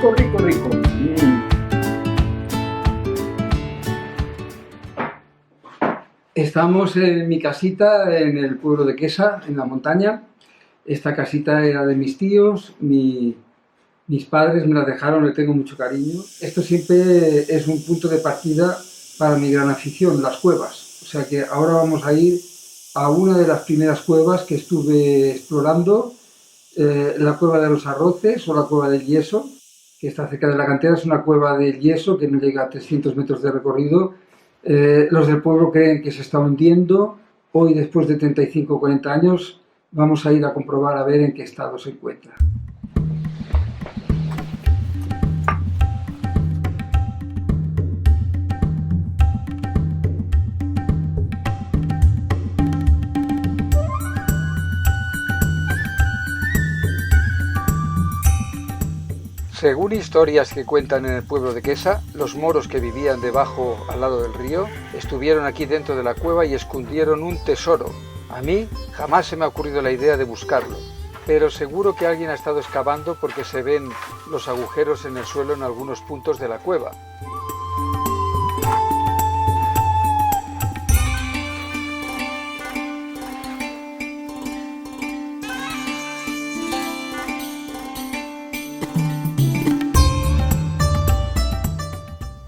rico, rico, rico. Estamos en mi casita en el pueblo de Quesa, en la montaña. Esta casita era de mis tíos, mis padres me la dejaron, le tengo mucho cariño. Esto siempre es un punto de partida para mi gran afición, las cuevas. O sea que ahora vamos a ir a una de las primeras cuevas que estuve explorando, la cueva de los Arroces o la cueva del Yeso, que está cerca de la cantera. Es una cueva del yeso que no llega a 300 metros de recorrido. Los del pueblo creen que se está hundiendo. Hoy, después de 35 o 40 años, vamos a ir a comprobar a ver en qué estado se encuentra. Según historias que cuentan en el pueblo de Quesa, los moros que vivían debajo, al lado del río, estuvieron aquí dentro de la cueva y escondieron un tesoro. A mí jamás se me ha ocurrido la idea de buscarlo, pero seguro que alguien ha estado excavando porque se ven los agujeros en el suelo en algunos puntos de la cueva.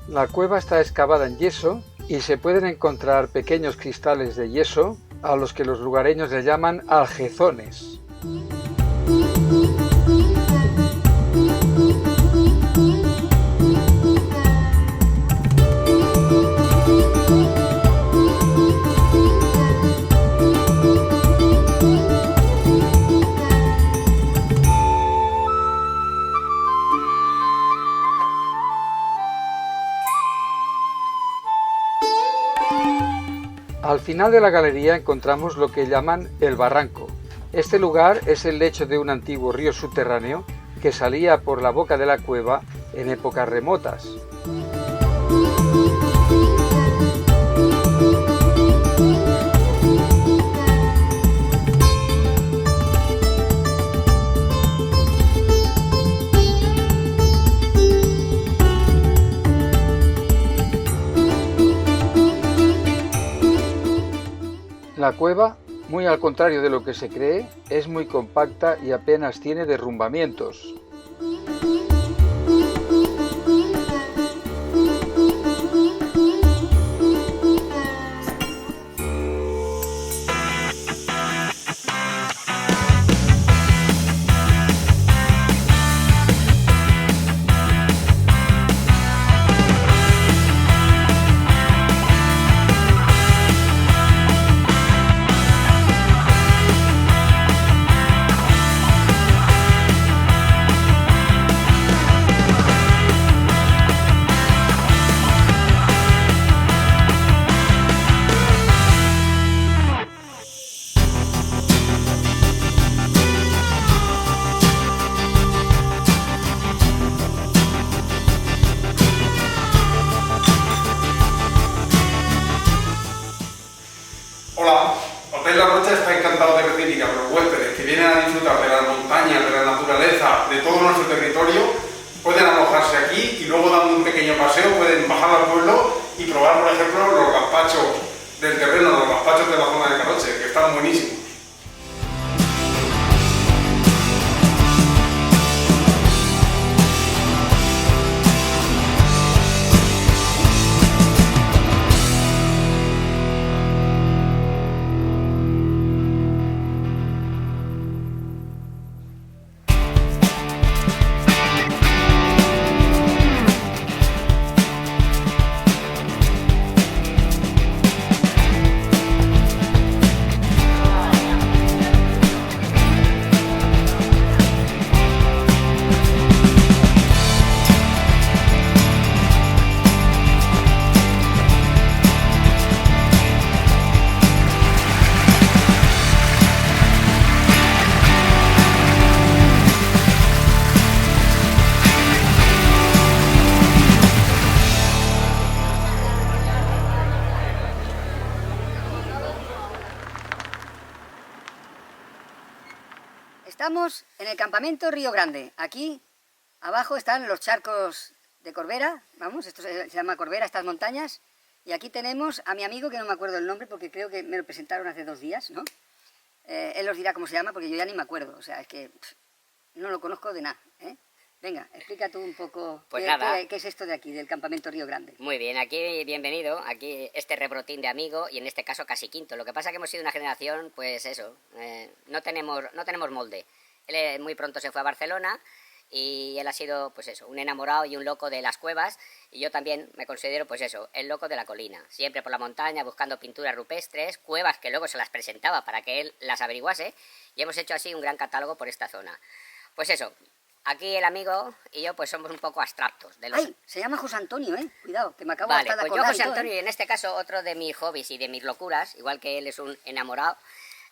La cueva está excavada en yeso y se pueden encontrar pequeños cristales de yeso a los que los lugareños le llaman aljezones. Al final de la galería encontramos lo que llaman el barranco. Este lugar es el lecho de un antiguo río subterráneo que salía por la boca de la cueva en épocas remotas. La cueva, muy al contrario de lo que se cree, es muy compacta y apenas tiene derrumbamientos. Hola, Hotel La Rocha está encantado de recibir a los huéspedes que vienen a disfrutar de las montañas, de la naturaleza, de todo nuestro territorio. Pueden alojarse aquí y luego, dando un pequeño paseo, pueden bajar al pueblo y probar, por ejemplo, los gazpachos del terreno, los gazpachos de la zona de Caroche, que están buenísimos. Estamos en el campamento Río Grande. Aquí Abajo están los charcos de Corbera, vamos, esto se llama Corbera, estas montañas. Y aquí tenemos a mi amigo, que no me acuerdo el nombre, porque creo que me lo presentaron hace 2 días, ¿no? Él os dirá cómo se llama, porque yo ya ni me acuerdo, o sea, es que no lo conozco de nada, ¿eh? Venga, explica tú un poco Pues qué es esto de aquí, del campamento Río Grande. Muy bien, aquí bienvenido, aquí este rebrotín de amigo y en este caso casi quinto. Lo que pasa es que hemos sido una generación, pues eso, no tenemos molde. Él muy pronto se fue a Barcelona y él ha sido, pues eso, un enamorado y un loco de las cuevas, y yo también me considero, pues eso, el loco de la colina. Siempre por la montaña, buscando pinturas rupestres, cuevas que luego se las presentaba para que él las averiguase, y hemos hecho así un gran catálogo por esta zona. Pues eso, aquí el amigo y yo pues somos un poco abstractos. ¡Ay! Se llama José Antonio, ¿eh? Cuidado, que me acabo Vale, hasta de pues acordar. yo José Antonio, y en este caso otro de mis hobbies y de mis locuras, igual que él es un enamorado,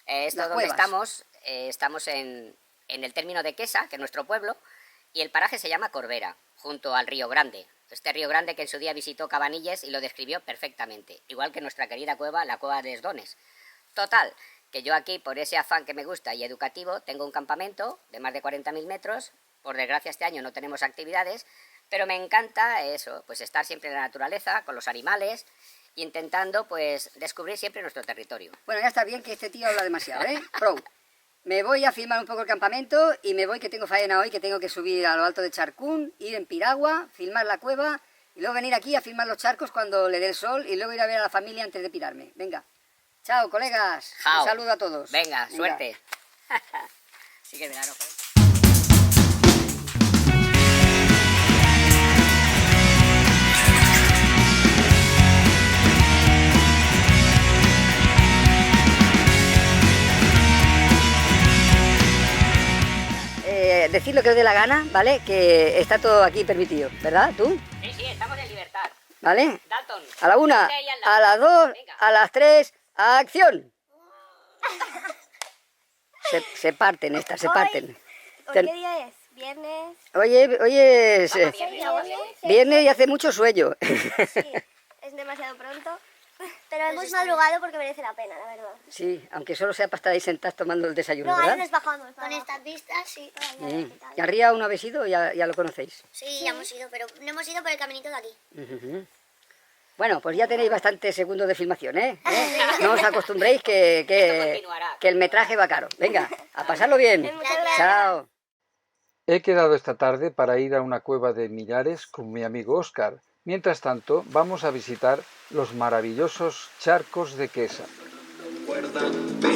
esto donde estamos en el término de Quesa, que es nuestro pueblo, y el paraje se llama Corbera, junto al Río Grande. Este Río Grande que en su día visitó Cabanilles y lo describió perfectamente, igual que nuestra querida cueva, la cueva de Esdones. Total, que yo aquí, por ese afán que me gusta y educativo, tengo un campamento de más de 40.000 metros. Por desgracia este año no tenemos actividades, pero me encanta eso, pues estar siempre en la naturaleza, con los animales, intentando pues descubrir siempre nuestro territorio. Bueno, ya está bien, que este tío habla demasiado, ¿eh? Pro. Me voy a filmar un poco el campamento y me voy, que tengo faena hoy, que tengo que subir a lo alto de Charcún, ir en piragua, filmar la cueva y luego venir aquí a filmar los charcos cuando le dé el sol y luego ir a ver a la familia antes de pirarme. Venga. Chao, colegas. Jao. Un saludo a todos. Venga. Suerte. Sí que verano, joder. Decir lo que os dé la gana, ¿vale? Que está todo aquí permitido, ¿verdad? ¿Tú? Sí, estamos en libertad. ¿Vale? Dalton. A la 1, a las 2, Venga. a las 3, ¡acción! Se parten estas, se parten. ¿Hoy qué día es? ¿Viernes? Hoy es viernes y hace mucho sueño. Sí, es demasiado pronto. Pero hemos madrugado porque merece la pena, la verdad. Sí, aunque solo sea para estar ahí sentados tomando el desayuno, No, ahí ¿verdad? nos bajamos. Con estas vistas, sí. ¿Y arriba aún no habéis ido? Ya lo conocéis. Sí, ya hemos ido, pero no hemos ido por el caminito de aquí. Ujú. Bueno, pues ya tenéis bastantes segundos de filmación, ¿eh? No os acostumbréis que el metraje va caro. Venga, a pasarlo bien. Muchas gracias. Chao. He quedado esta tarde para ir a una cueva de Millares con mi amigo Óscar. Mientras tanto, vamos a visitar los maravillosos charcos de Quesa. Cuerda,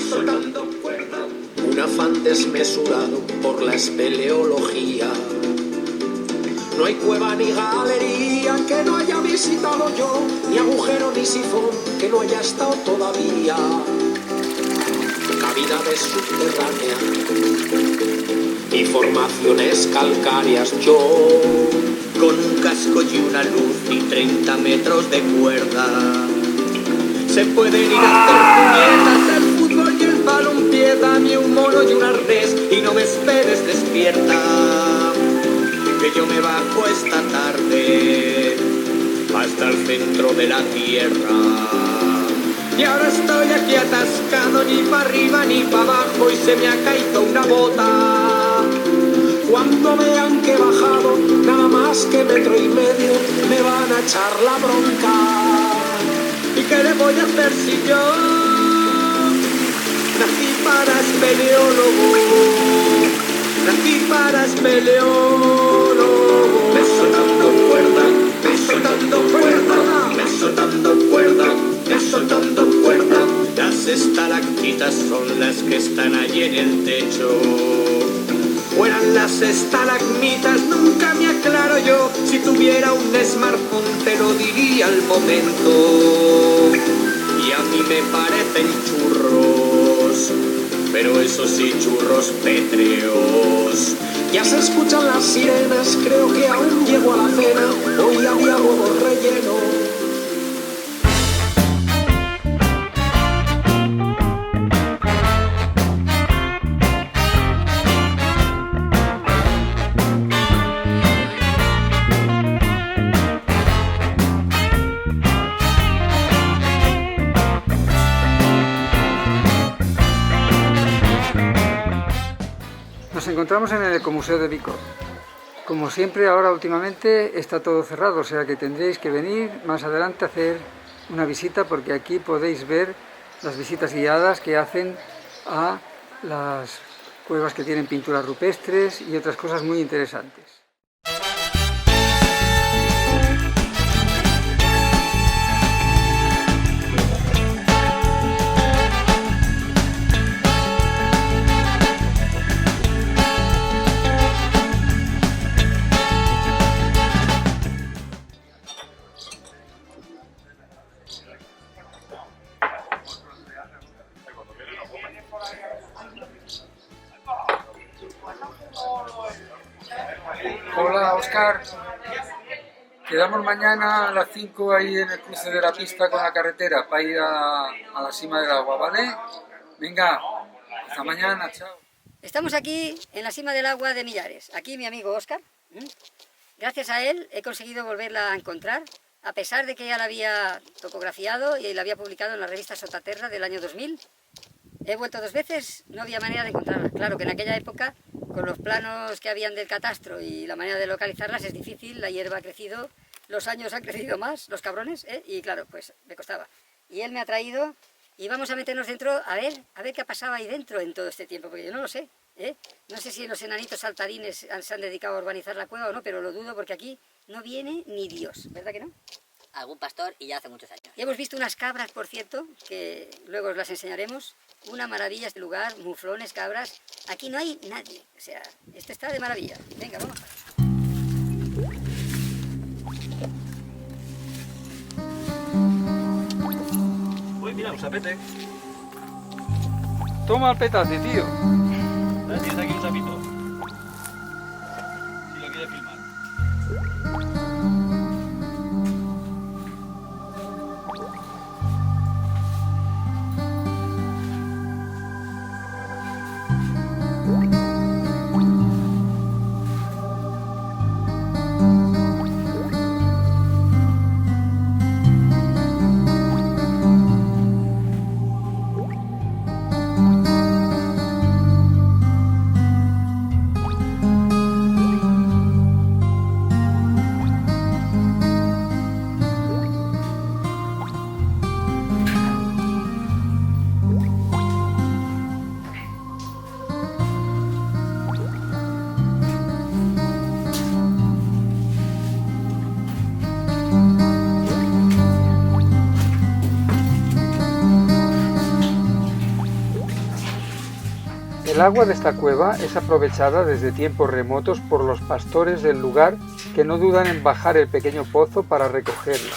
soltando cuerda, un afán desmesurado por la espeleología. No hay cueva ni galería que no haya visitado yo, ni agujero ni sifón que no haya estado todavía. Cavidades subterráneas y formaciones calcáreas, yo con un casco y una luz y 30 metros de cuerda. Se pueden ir a hacer puñetas, el fútbol y el balompié, dame un mono y una res y no me esperes despierta, que yo me bajo esta tarde hasta el centro de la tierra. Y ahora estoy aquí atascado, ni para arriba ni para abajo, y se me ha caído una bota. Cuando vean que he bajado nada más que 1,5 metros, me van a echar la bronca. ¿Y qué le voy a hacer si yo nací para espeleólogo? Nací para espeleólogo. Me soltando cuerda, me soltando cuerda, me soltando cuerda, me soltando cuerda. Las estalactitas son las que están allí en el techo. Fueran las estalagmitas, nunca me aclaro yo. Si tuviera un smartphone te lo diría al momento. Y a mí me parecen churros, pero eso sí, churros pétreos. Ya se escuchan las sirenas, creo que aún llego a la cena. Hoy había huevo relleno. Nos encontramos en el Ecomuseo de Vico. Como siempre, ahora últimamente está todo cerrado, o sea que tendréis que venir más adelante a hacer una visita, porque aquí podéis ver las visitas guiadas que hacen a las cuevas que tienen pinturas rupestres y otras cosas muy interesantes. Hola, Óscar. Quedamos mañana a las 5 ahí en el cruce de la pista con la carretera para ir a la cima del agua, ¿vale? Venga, hasta mañana, chao. Estamos aquí en la cima del agua de Millares. Aquí mi amigo Óscar. Gracias a él he conseguido volverla a encontrar, a pesar de que ya la había topografiado y la había publicado en la revista Sotaterra del año 2000. He vuelto 2 veces, no había manera de encontrarla. Claro que en aquella época, con los planos que habían del catastro y la manera de localizarlas es difícil, la hierba ha crecido, los años han crecido más, los cabrones, y claro, pues me costaba. Y él me ha traído y vamos a meternos dentro a ver qué ha pasado ahí dentro en todo este tiempo, porque yo no lo sé. No sé si los enanitos saltarines se han dedicado a urbanizar la cueva o no, pero lo dudo porque aquí no viene ni Dios, ¿verdad que no? Algún pastor y ya hace muchos años. Y hemos visto unas cabras, por cierto, que luego os las enseñaremos. Una maravilla este lugar, muflones, cabras. Aquí no hay nadie, o sea, esto está de maravilla. Venga, vamos. Uy, mira, un sapete. Toma el petate, tío. Tienes aquí un sapito. Si lo quieres filmar. El agua de esta cueva es aprovechada desde tiempos remotos por los pastores del lugar, que no dudan en bajar el pequeño pozo para recogerla.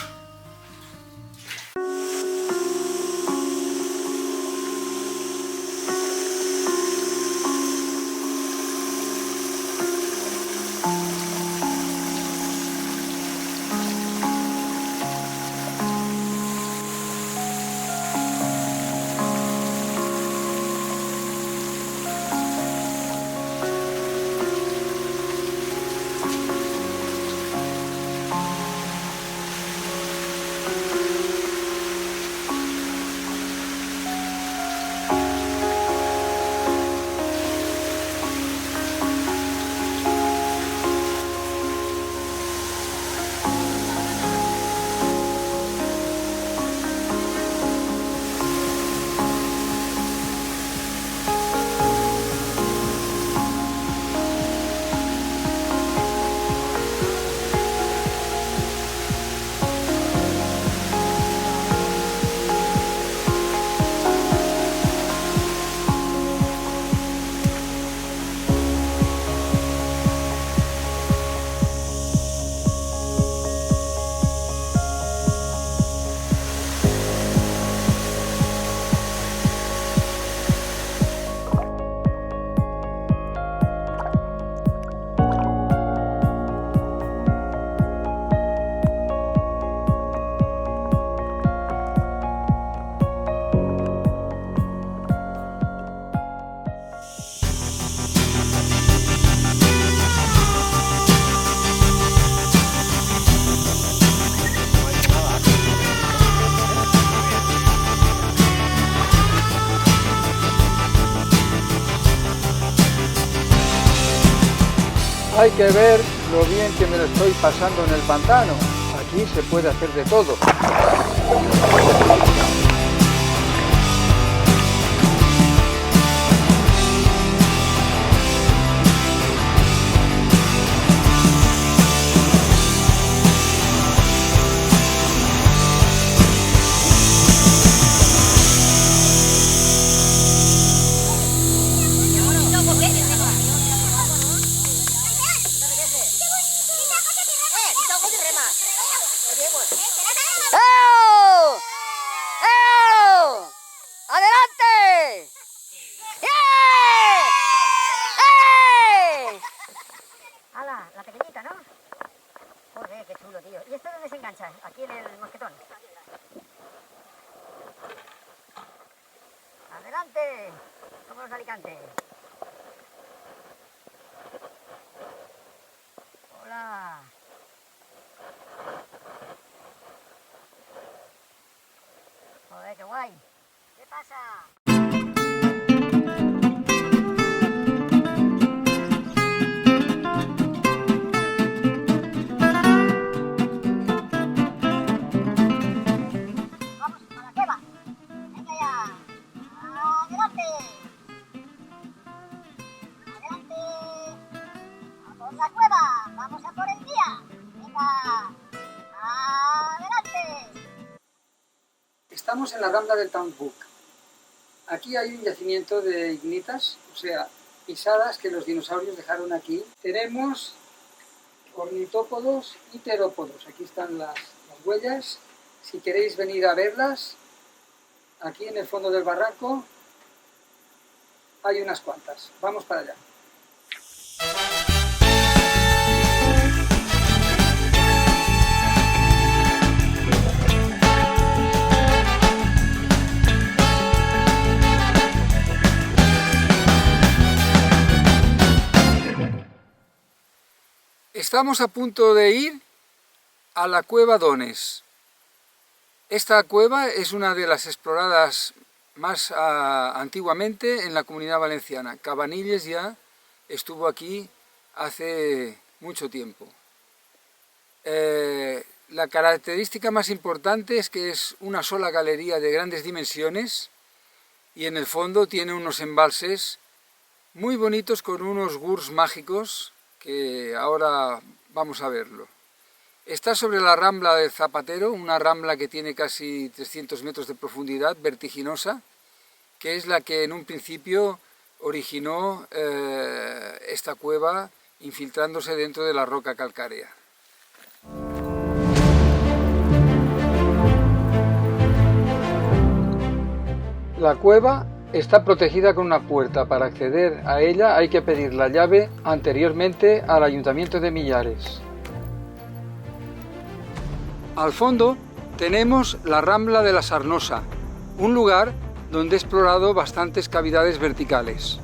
Hay que ver lo bien que me lo estoy pasando en el pantano. Aquí se puede hacer de todo. ¡Eo! ¡Eo! ¡Adelante! ¡Eh! ¡Eh! ¡Hala! La pequeñita, ¿no? Joder, qué chulo, tío. ¿Y esto dónde se engancha? Aquí en el mosquetón. ¡Adelante! Como los alicantes. ¡Hola! Joder, qué guay. ¿Qué pasa? Vamos a la cueva. Venga ya. Adelante. Adelante. A por la cueva. Vamos a por el día. Venga. Adelante. Estamos en la rambla del Tambuk. Aquí hay un yacimiento de ignitas, o sea, pisadas que los dinosaurios dejaron aquí. Tenemos ornitópodos y terópodos. Aquí están las huellas. Si queréis venir a verlas, aquí en el fondo del barranco hay unas cuantas. Vamos para allá. Estamos a punto de ir a la cueva Dones. Esta cueva es una de las exploradas más antiguamente en la Comunidad Valenciana. Cabanilles ya estuvo aquí hace mucho tiempo. La característica más importante es que es una sola galería de grandes dimensiones y en el fondo tiene unos embalses muy bonitos con unos gurs mágicos que ahora vamos a verlo. Está sobre la rambla del Zapatero, una rambla que tiene casi 300 metros de profundidad, vertiginosa, que es la que en un principio originó esta cueva infiltrándose dentro de la roca calcárea. La cueva está protegida con una puerta. Para acceder a ella hay que pedir la llave anteriormente al Ayuntamiento de Millares. Al fondo tenemos la Rambla de la Sarnosa, un lugar donde he explorado bastantes cavidades verticales.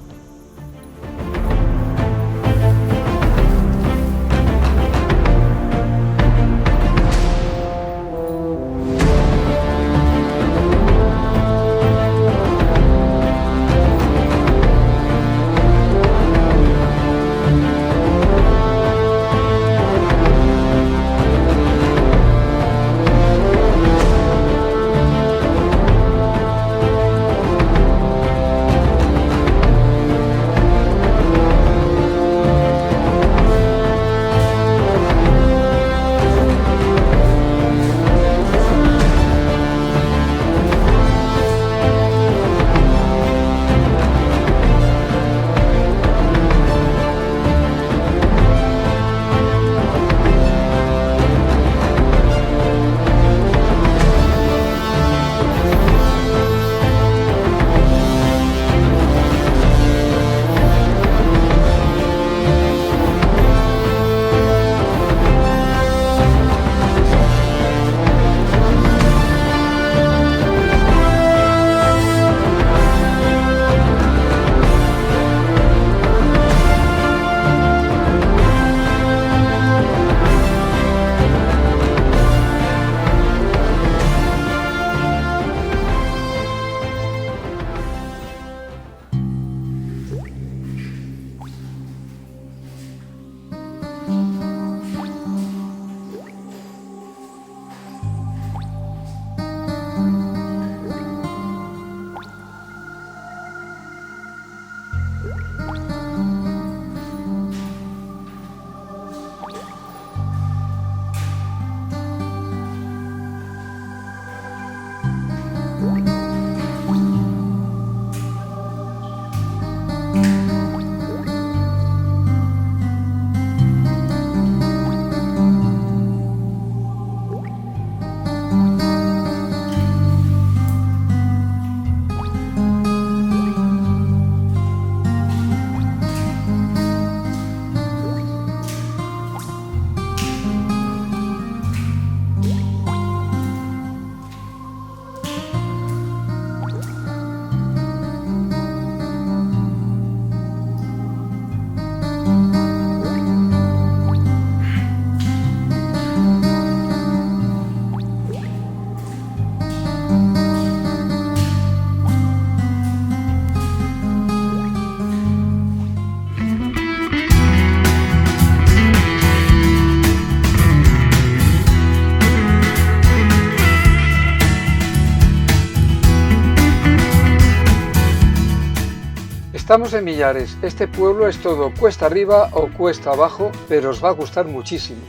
Estamos en Millares. Este pueblo es todo cuesta arriba o cuesta abajo, pero os va a gustar muchísimo.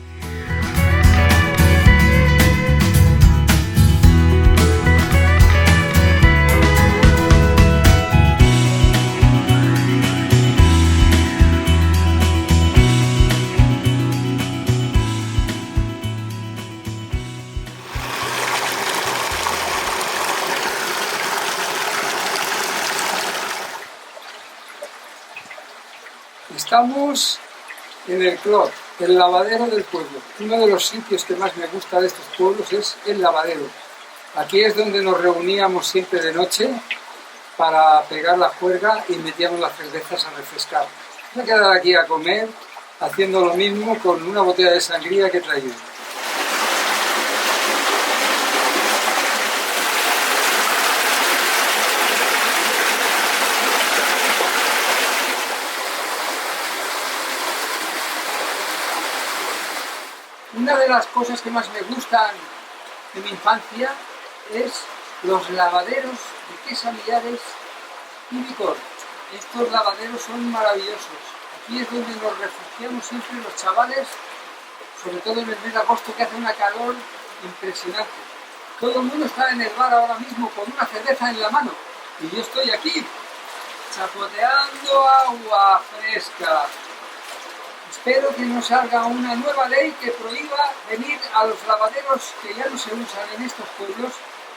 Estamos en el Clot, el lavadero del pueblo. Uno de los sitios que más me gusta de estos pueblos es el lavadero. Aquí es donde nos reuníamos siempre de noche para pegar la juerga y metíamos las cervezas a refrescar. Voy a quedar aquí a comer, haciendo lo mismo con una botella de sangría que he traído. Una de las cosas que más me gustan de mi infancia es los lavaderos de Quesa, Millares y Vicor. Estos lavaderos son maravillosos. Aquí es donde nos refugiamos siempre los chavales, sobre todo en el mes de agosto, que hace una calor impresionante. Todo el mundo está en el bar ahora mismo con una cerveza en la mano y yo estoy aquí chapoteando agua fresca. Espero que no salga una nueva ley que prohíba venir a los lavaderos que ya no se usan en estos pueblos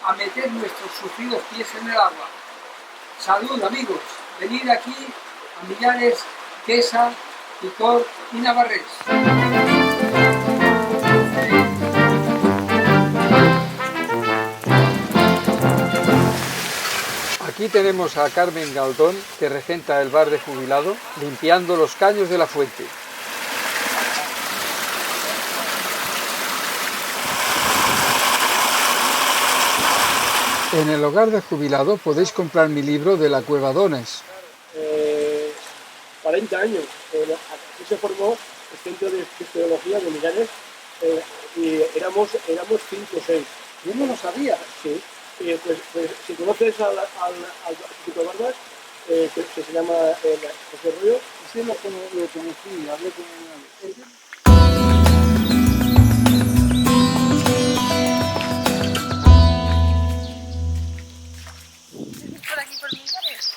a meter nuestros sufridos pies en el agua. Salud, amigos, venid aquí a Millares, Quesa, Vicor y Navarrés. Aquí tenemos a Carmen Galdón, que regenta el bar de jubilado, limpiando los caños de la fuente. En el hogar de jubilado podéis comprar mi libro de la Cueva Dones. 40 años. Aquí se formó el Centro de Espeleología de Millares y éramos 5 o 6. Yo no lo sabía. Sí. Pues si conoces al Chico Barbas, que se llama José Rollo, Sí, lo conocí, hablé con él. ¿Por aquí por Millares?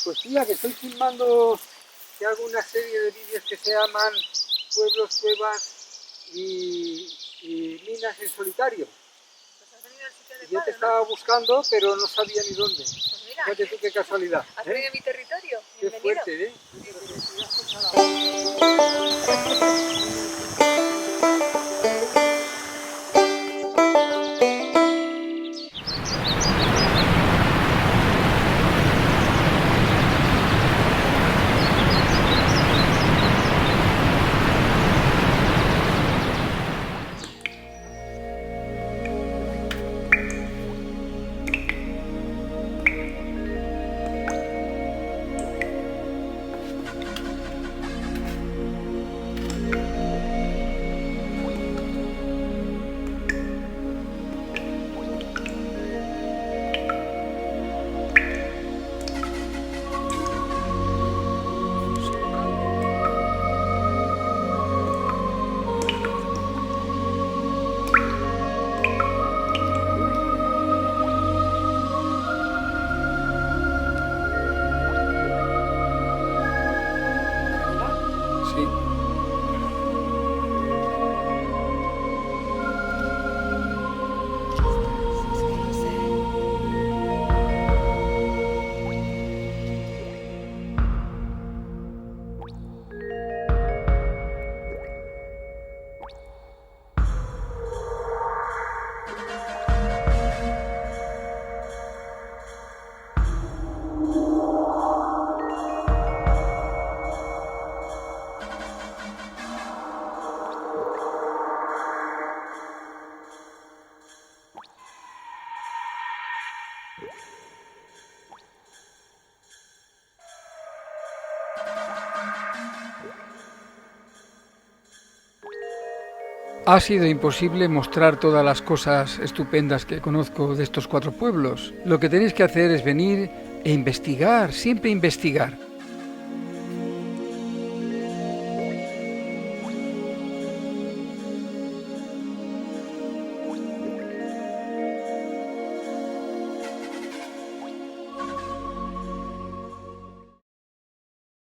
Pues tía, que estoy filmando, que hago una serie de vídeos que se llaman Pueblos, Cuevas y Minas en Solitario. Pues has venido al sitio Yo adecuado, te ¿no? estaba buscando, pero no sabía ni dónde. Pues mira, Fíjate tú qué casualidad. has venido a mi territorio. Qué Bienvenido. fuerte, ¿eh? Sí. Ha sido imposible mostrar todas las cosas estupendas que conozco de estos 4 pueblos. Lo que tenéis que hacer es venir e investigar, siempre investigar.